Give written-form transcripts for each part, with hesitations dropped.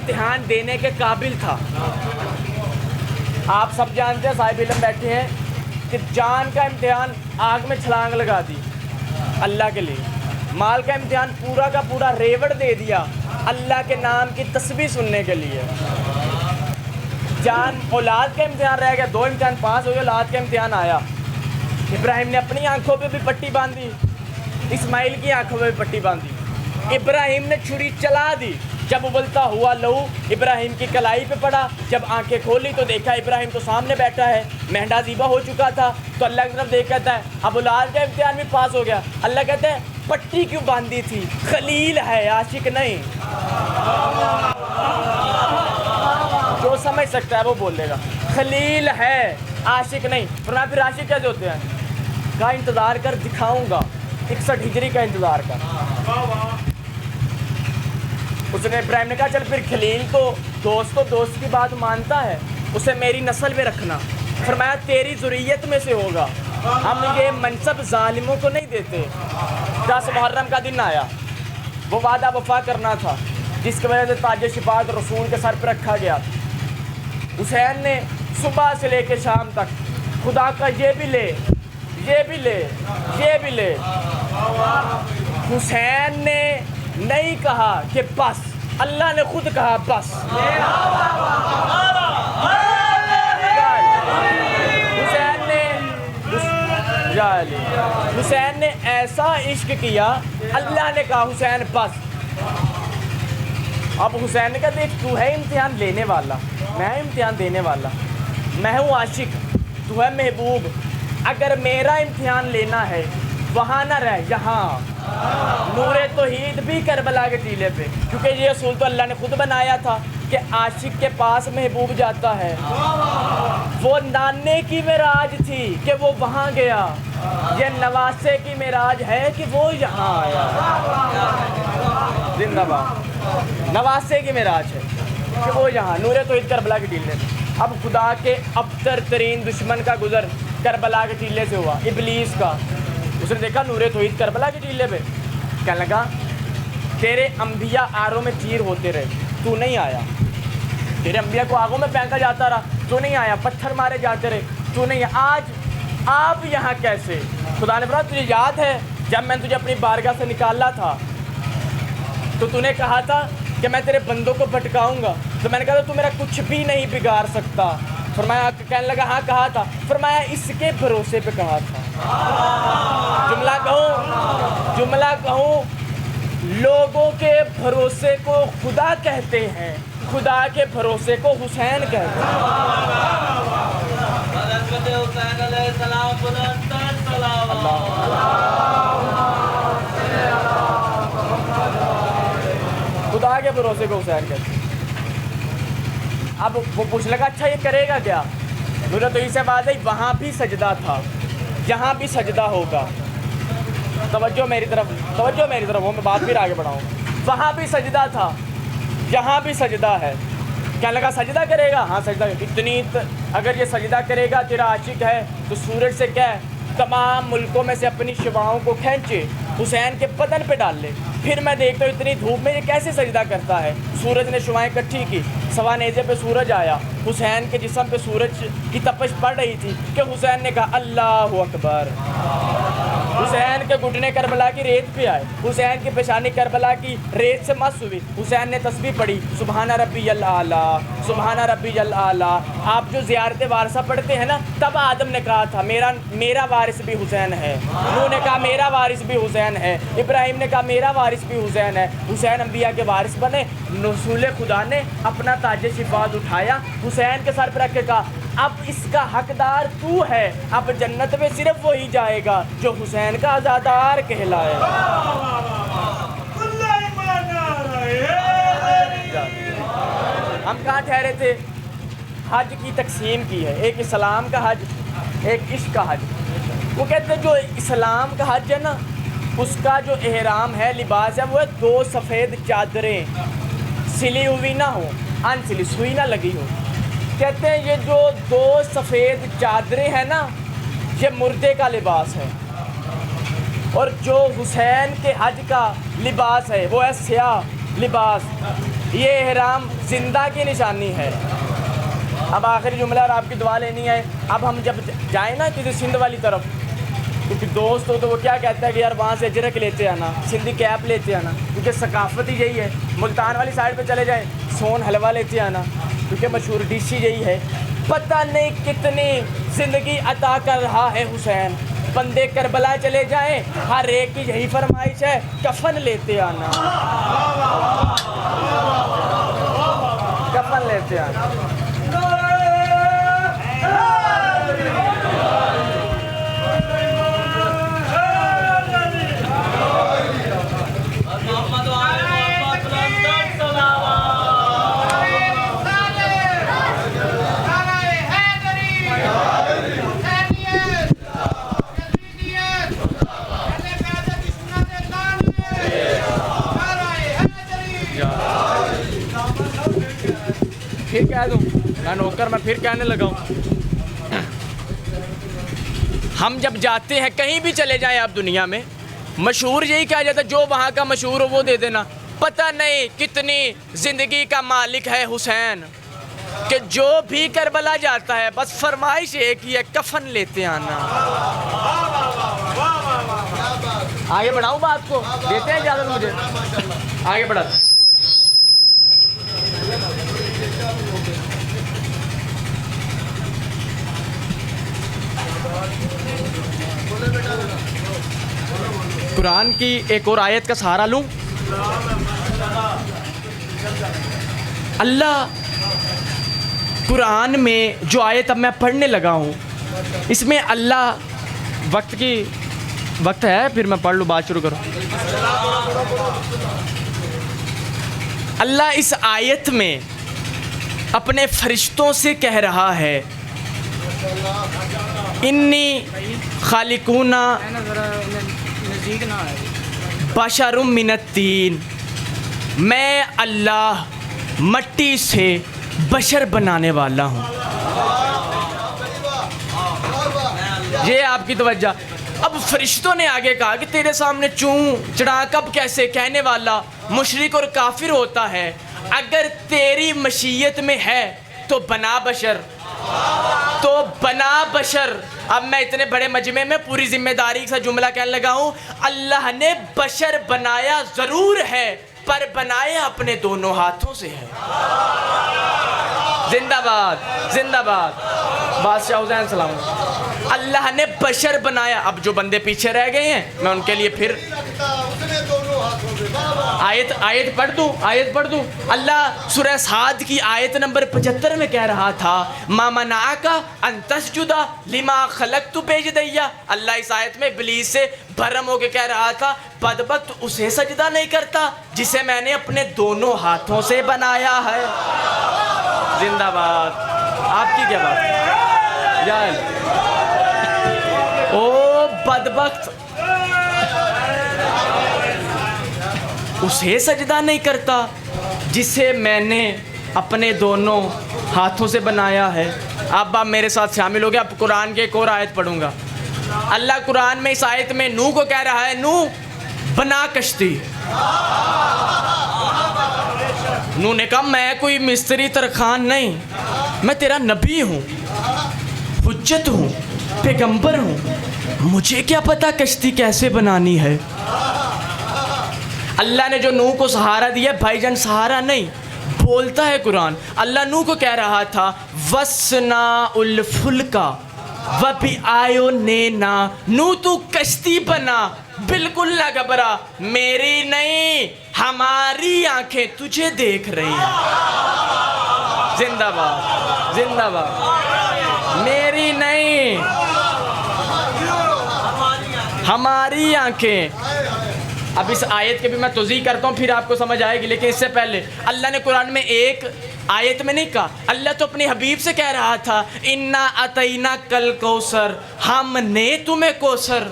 امتحان دینے کے قابل تھا۔ آپ سب جانتے ہیں، صاحب علم بیٹھے ہیں، کہ جان کا امتحان آگ میں چھلانگ لگا دی اللہ کے لیے، مال کا امتحان پورا کا پورا ریوڑ دے دیا اللہ کے نام کی تسبیح سننے کے لیے۔ جان اولاد کا امتحان رہ گیا، 2 امتحان پاس ہو گئے، اولاد کا امتحان آیا۔ ابراہیم نے اپنی آنکھوں پہ بھی پٹی باندھی، اسماعیل کی آنکھوں پہ بھی پٹی باندھی۔ ابراہیم نے چھری چلا دی، جب ابلتا ہوا لہو ابراہیم کی کلائی پہ پڑا، جب آنکھیں کھولی تو دیکھا ابراہیم تو سامنے بیٹھا ہے، مہنڈا زیبا ہو چکا تھا، تو اللہ کی طرف دیکھ کہتا ہے اب اولاد کا امتحان بھی پاس ہو گیا۔ اللہ کہتے ہیں پٹی کیوں باندھی تھی؟ خلیل ہے، عاشق نہیں۔ جو سمجھ سکتا ہے وہ بول دے گا، خلیل ہے، عاشق نہیں۔ فرمایا پھر عاشق کیسے ہوتے ہیں؟ کہا انتظار کر، دکھاؤں گا، 61 ہجری کا انتظار کر۔ اس نے ابراہیم نے کہا چل پھر خلیل تو دوست کی بات مانتا ہے، اسے میری نسل میں رکھنا۔ فرمایا تیری ذریت میں سے ہوگا، ہم یہ منصب ظالموں کو نہیں دیتے۔ 10 محرم کا دن آیا، وہ وعدہ وفا کرنا تھا جس کی وجہ سے تاج شفاعت رسول کے سر پہ رکھا گیا۔ حسین نے صبح سے لے کے شام تک خدا کا یہ بھی لے، یہ بھی لے، یہ بھی لے۔ حسین نے نہیں کہا کہ بس، اللہ نے خود کہا بس۔ حسین نے ایسا عشق کیا، اللہ نے کہا حسین بس۔ اب حسین نے کہا دیکھ تو ہے امتحان لینے والا، میں امتحان دینے والا، میں ہوں عاشق، تو ہے محبوب، اگر میرا امتحان لینا ہے وہاں نہ رہ، یہاں نور توحید بھی کربلا کے ٹیلے پہ، کیونکہ یہ اصول تو اللہ نے خود بنایا تھا کہ عاشق کے پاس محبوب جاتا ہے۔ وہ نانے کی معراج تھی کہ وہ وہاں گیا، یہ نواسے کی معراج ہے کہ وہ یہاں آیا۔ زندہ باد، نواسے کی معراج ہے کہ وہ یہاں نور توحید کربلا کے ٹیلے پہ۔ اب خدا کے ابتر ترین دشمن کا گزر کربلا کے ٹیلے سے ہوا، ابلیس کا۔ اس نے دیکھا نور توحید کربلا کے ٹیلے پہ، کہنے لگا تیرے انبیاء آروں میں چیر ہوتے رہے، تو نہیں آیا، تیرے انبیاء کو آگوں میں پھینکا جاتا رہا، تو نہیں آیا، پتھر مارے جاتے رہے، تو نہیں، آج آپ یہاں کیسے؟ خدا نے فرمایا تجھے یاد ہے جب میں تجھے اپنی بارگاہ سے نکالا تھا تو نے کہا تھا کہ میں تیرے بندوں کو بھٹکاؤں گا، تو میں نے کہا تھا تو میرا کچھ بھی نہیں بگاڑ سکتا۔ فرمایا کہنے لگا ہاں کہا تھا، فرمایا اس کے بھروسے پہ کہا تھا۔ جملہ کہوں لوگوں کے بھروسے کو خدا کہتے ہیں، خدا کے بھروسے کو حسین کہتے ہیں۔ خدا کے بھروسے کو حسین کہتے ہیں۔ اب وہ پوچھ لگا اچھا یہ کرے گا کیا؟ نور توحید سے بات ہے وہاں بھی سجدہ تھا، یہاں بھی سجدہ ہوگا۔ توجہ میری طرف ہو، میں بات پھر آگے بڑھاؤں۔ وہاں بھی سجدہ تھا، یہاں بھی سجدہ ہے۔ کہنے لگا سجدہ کرے گا؟ ہاں سجدہ اتنی، اگر یہ سجدہ کرے گا تیرا عاشق ہے تو سورج سے کہہ تمام ملکوں میں سے اپنی شعاؤں کو کھینچے حسین کے بدن پہ ڈال لے، پھر میں دیکھتا ہوں اتنی دھوپ میں یہ کیسے سجدہ کرتا ہے۔ سورج نے شعائیں اکٹھی کی، سوا نیزے پہ سورج آیا، حسین کے جسم پہ سورج کی تپش پڑ رہی تھی کہ حسین نے کہا اللہ اکبر۔ حسین کے گھٹنے کربلا کی ریت پہ آئے، حسین کی پیشانی کربلا کی ریت سے مس ہوئی، حسین نے تسبیح پڑھی سبحان ربی الاعلیٰ، سبحان ربی الاعلیٰ۔ آپ جو زیارت وارثہ پڑھتے ہیں نا، تب آدم نے کہا تھا میرا وارث بھی حسین ہے، نوح نے کہا میرا وارث بھی حسین ہے، ابراہیم نے کہا میرا وارث بھی حسین ہے۔ حسین انبیاء کے وارث بنے، رسول خدا نے اپنا تاج شفاعت اٹھایا، حسین کے سر پہ رکھ کے کہا اب اس کا حقدار تو ہے، اب جنت میں صرف وہی جائے گا جو حسین کا عزادار کہلائے۔ ہم کہاں ٹھہرے تھے؟ حج کی تقسیم کی ہے، ایک اسلام کا حج، ایک عشق کا حج۔ وہ کہتے ہیں جو اسلام کا حج ہے نا، اس کا جو احرام ہے، لباس ہے، وہ ہے 2 سفید چادریں، سلی ہوئی نہ ہو، ان سلی، سوئی نہ لگی ہو۔ کہتے ہیں یہ جو 2 سفید چادریں ہیں نا، یہ مردے کا لباس ہے، اور جو حسین کے حج کا لباس ہے وہ ہے سیاہ لباس۔ یہ احرام زندہ کی نشانی ہے۔ اب آخری جملہ اور آپ کی دعا لینی ہے۔ اب ہم جب جائیں نا کسی سندھ والی طرف، کیونکہ دوست ہو تو وہ کیا کہتا ہے کہ یار وہاں سے اجرک لیتے آنا، سندھی کیپ لیتے آنا، کیونکہ ثقافت ہی یہی ہے۔ ملتان والی سائڈ پہ چلے جائیں، سون حلوہ لیتے آنا، کیونکہ مشہور ڈش ہی یہی ہے۔ پتہ نہیں کتنی زندگی عطا کر رہا ہے حسین، بندے کربلا چلے جائیں ہر ایک کی یہی فرمائش ہے، کفن لیتے آنا، کفن لیتے آنا۔ پھر کہہ دوں میں نوکر، میں پھر کہنے لگا ہوں، ہم جب جاتے ہیں کہیں بھی چلے جائیں آپ دنیا میں، مشہور یہی کہا جاتا ہے جو وہاں کا مشہور ہو وہ دے دینا۔ پتہ نہیں کتنی زندگی کا مالک ہے حسین، کہ جو بھی کربلا جاتا ہے بس فرمائش ایک ہی ہے، کفن لیتے آنا۔ آگے بڑھاؤں بات کو، دیتے ہیں اجازت مجھے؟ آگے بڑھا۔ قرآن کی ایک اور آیت کا سہارا لوں۔ اللہ قرآن میں جو آیت اب میں پڑھنے لگا ہوں، اس میں اللہ وقت ہے، پھر میں پڑھ لوں، بات شروع کرو۔ اللہ اس آیت میں اپنے فرشتوں سے کہہ رہا ہے، انی خالقون بشر من الطین، میں اللہ مٹی سے بشر بنانے والا ہوں۔ یہ آپ کی توجہ۔ اب فرشتوں نے آگے کہا کہ تیرے سامنے چون چڑھا کب کیسے، کہنے والا مشرک اور کافر ہوتا ہے، اگر تیری مشیت میں ہے تو بنا بشر، تو بنا بشر۔ اب میں اتنے بڑے مجمع میں پوری ذمہ داری سے جملہ کہنے لگا ہوں، اللہ نے بشر بنایا ضرور ہے، پر بنایا اپنے دونوں ہاتھوں سے ہے۔ زندہ باد، زندہ باد، بادشاہ حسین سلام۔ اللہ نے بشر بنایا۔ اب جو بندے پیچھے رہ گئے ہیں میں ان کے لیے پھر آیت پڑھ دوں۔ اللہ سورہ صاد کی آیت نمبر 75 میں کہہ رہا تھا، ما منعک ان تسجد لما خلقت بیدی۔ اللہ اس آیت میں ابلیس سے بھرم ہو کے کہہ رہا تھا، بدبخت اسے سجدہ نہیں کرتا جسے میں نے اپنے دونوں ہاتھوں سے بنایا ہے۔ زندہ باد۔ آپ کی کیا بات؟ جائل او بدبخت، اسے سجدہ نہیں کرتا جسے میں نے اپنے دونوں ہاتھوں سے بنایا ہے۔ اب آپ میرے ساتھ شامل ہو گئے۔ اب قرآن کی ایک اور آیت پڑھوں گا۔ اللہ قرآن میں اس آیت میں نوح کو کہہ رہا ہے، نوح بنا کشتی۔ نوح نے کہا میں کوئی مستری ترخان نہیں، میں تیرا نبی ہوں، حجت ہوں، پیغمبر ہوں، مجھے کیا پتا کشتی کیسے بنانی ہے۔ اللہ نے جو نوح کو سہارا دیا، بھائی جان سہارا نہیں، بولتا ہے قرآن۔ اللہ نوح کو کہہ رہا تھا، وَصْنَعُ الْفُلْكَ وَبِأَعْيُنِنَا، نوح تو کشتی بنا، بالکل نہ گھبرا، میری نہیں ہماری آنکھیں تجھے دیکھ رہی ہیں۔ زندہ باد، زندہ باد۔ میری نہیں ہماری آنکھیں۔ اب اس آیت کے بھی میں توضیح کرتا ہوں، پھر آپ کو سمجھ آئے گی، لیکن اس سے پہلے اللہ نے قرآن میں ایک آیت میں نہیں کہا، اللہ تو اپنی حبیب سے کہہ رہا تھا، اِنَّا أَتَيْنَاكَ الْكَوْثَرَ، ہم نے تمہیں کوثر،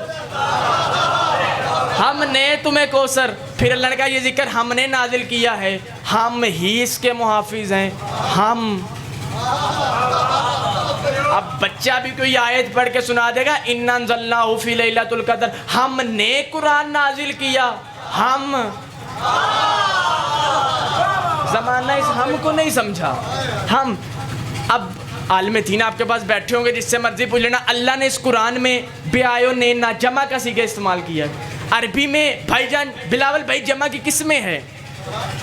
ہم نے تمہیں کوثر۔ پھر اللہ نے کہا یہ ذکر ہم نے نازل کیا ہے، ہم ہی اس کے محافظ ہیں، ہم۔ اب بچہ بھی کوئی آیت پڑھ کے سنا دے گا، اِنَّا أَنزَلْنَاهُ فِي لَيْلَةِ الْقَدْرِ، ہم نے قرآن نازل کیا، ہم۔ زمانہ اس ہم کو نہیں سمجھا. ہم اب عالم دین آپ کے پاس بیٹھے ہوں گے, جس سے مرضی پوچھ لینا, اللہ نے اس قرآن میں بیایو نے نا جمع کا صیغہ استعمال کیا ہے. عربی میں بھائی جان بلاول بھائی جمع کی قسمیں ہے,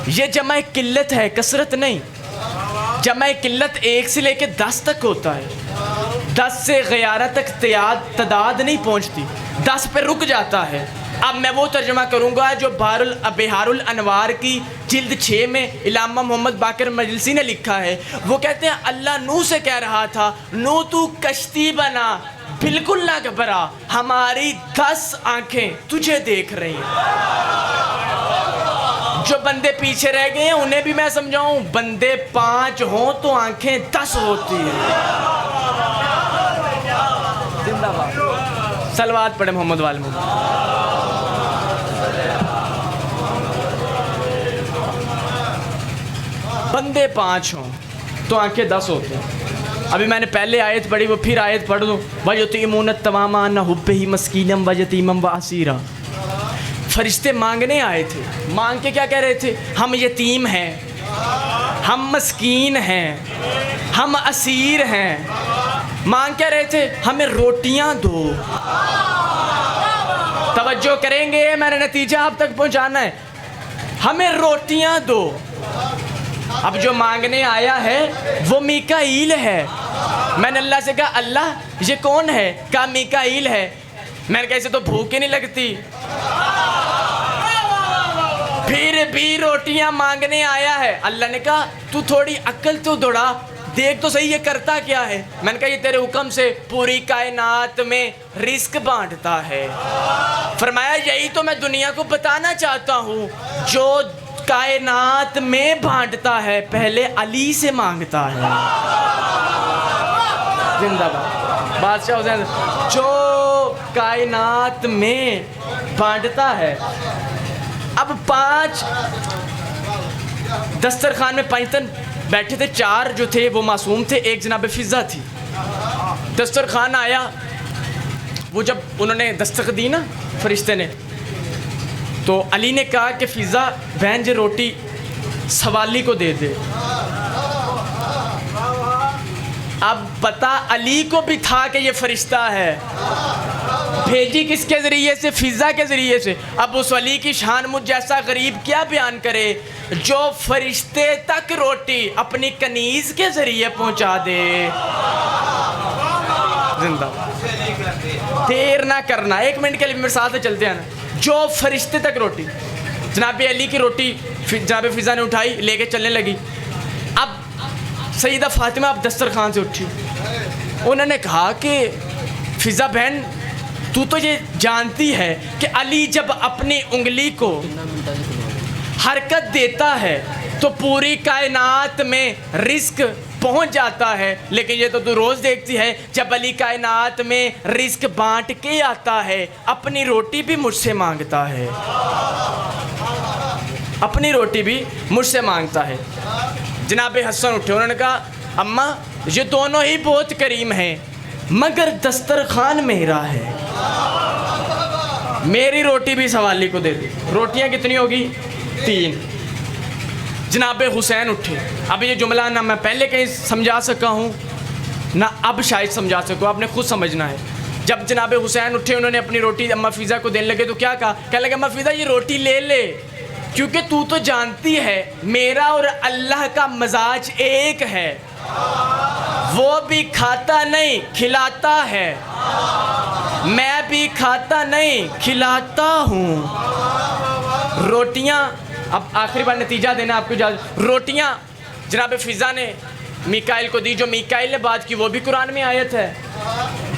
یہ جمع قلت ہے, کثرت نہیں. جمع قلت 1 سے لے کے 10 تک ہوتا ہے, 10 سے 11 تک تعداد نہیں پہنچتی, 10 پہ رک جاتا ہے. اب میں وہ ترجمہ کروں گا جو بہار الانوار کی جلد 6 میں علامہ محمد باقر مجلسی نے لکھا ہے. وہ کہتے ہیں اللہ نوح سے کہہ رہا تھا, نوح تو کشتی بنا, بالکل نہ گھبرا, ہماری 10 آنکھیں تجھے دیکھ رہی ہیں. جو بندے پیچھے رہ گئے ہیں انہیں بھی میں سمجھاؤں, بندے 5 ہوں تو آنکھیں 10 ہوتی ہیں. زندہ باد. صلوات پڑھے محمد وال محمد. بندے 5 ہوں تو آنکھیں 10 ہوتی ہیں. ابھی میں نے پہلے آیت پڑھی, وہ پھر آیت پڑھ دوں. وَيُطْعِمُونَ الطَّعَامَ عَلَىٰ حُبِّهِ مِسْكِينًا وَيَتِيمًا وَأَسِيرًا. فرشتے مانگنے آئے تھے, مانگ کے کیا کہہ رہے تھے؟ ہم یتیم ہیں, ہم مسکین ہیں, ہم اسیر ہیں. مانگ کیا رہے تھے؟ ہمیں روٹیاں دو. توجہ کریں گے, میں نے نتیجہ آپ تک پہنچانا ہے. ہمیں روٹیاں دو. اب جو مانگنے آیا ہے وہ میکائیل ہے. میں نے اللہ سے کہا اللہ یہ کون ہے؟ کہا میکائیل ہے. میں نے کہا اسے تو بھوک ہی نہیں لگتی, پھر بھی روٹیاں مانگنے آیا ہے. اللہ نے کہا تو تھوڑی عقل تو دوڑا, دیکھ تو صحیح یہ کرتا کیا ہے. میں نے کہا یہ تیرے حکم سے پوری کائنات میں رزق بانٹتا ہے. فرمایا یہی تو میں دنیا کو بتانا چاہتا ہوں, جو کائنات میں بانٹتا ہے پہلے علی سے مانگتا ہے. زندہ باد بادشاہ حسین. جو کائنات میں بانٹتا ہے. اب 5 دسترخوان میں 5 تن بیٹھے تھے, 4 جو تھے وہ معصوم تھے, 1 جناب فضا تھی. دسترخوان آیا, وہ جب انہوں نے دستک دی نا فرشتے نے, تو علی نے کہا کہ فضا بہن جو روٹی سوالی کو دے دے. اب پتا علی کو بھی تھا کہ یہ فرشتہ ہے, بھیجی کس کے ذریعے سے؟ فضا کے ذریعے سے. اب اس ولی کی شان مجھ جیسا غریب کیا بیان کرے جو فرشتے تک روٹی اپنی کنیز کے ذریعے پہنچا دے. زندہ دیر نہ کرنا, 1 منٹ کے لیے میرے ساتھ چلتے ہیں نا. جو فرشتے تک روٹی, جناب علی کی روٹی جناب فضا نے اٹھائی, لے کے چلنے لگی. اب سیدہ فاطمہ اب دسترخوان سے اٹھی, انہوں نے کہا کہ فضا بہن تو یہ جانتی ہے کہ علی جب اپنی انگلی کو حرکت دیتا ہے تو پوری کائنات میں رزق پہنچ جاتا ہے, لیکن یہ تو روز دیکھتی ہے جب علی کائنات میں رزق بانٹ کے آتا ہے اپنی روٹی بھی مجھ سے مانگتا ہے, اپنی روٹی بھی مجھ سے مانگتا ہے. جناب حسن اٹھے, انہوں نے کہا اماں یہ دونوں ہی بہت کریم ہیں مگر دسترخوان میرا ہے, میری روٹی بھی سوالی کو دے دی. روٹیاں کتنی ہوگی؟ 3. جناب حسین اٹھے. اب یہ جملہ نہ میں پہلے کہیں سمجھا سکا ہوں نہ اب شاید سمجھا سکوں, آپ نے خود سمجھنا ہے. جب جناب حسین اٹھے انہوں نے اپنی روٹی اماں فضا کو دینے لگے تو کیا کہا؟ کہنے لگے اماں فضا یہ روٹی لے لے, کیونکہ تو جانتی ہے میرا اور اللہ کا مزاج ایک ہے, وہ بھی کھاتا نہیں کھلاتا ہے, میں بھی کھاتا نہیں کھلاتا ہوں. روٹیاں اب آخری بار نتیجہ دینا آپ کو اجازت. روٹیاں جناب فضا نے میکائیل کو دی, جو میکائیل نے بات کی وہ بھی قرآن میں آیت ہے,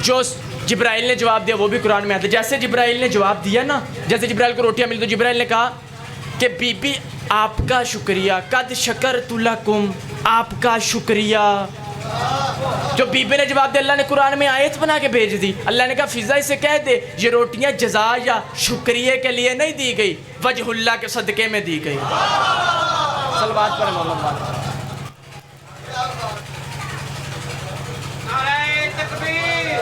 جو جبرائیل نے جواب دیا وہ بھی قرآن میں آتا ہے. جیسے جبرائیل نے جواب دیا نا, جیسے جبرائیل کو روٹیاں ملی تو جبرائیل نے کہا کہ بی بی آپ کا شکریہ, قد شکرت لکم, آپ کا شکریہ. جو بی بی نے جواب دیا اللہ نے قرآن میں آیت بنا کے بھیج دی. اللہ نے کہا فضا اسے کہہ دے یہ روٹیاں جزا یا شکریہ کے لیے نہیں دی گئی, وجہ اللہ کے صدقے میں دی گئی. صلوات پر محمد. نعرہ تکبیر.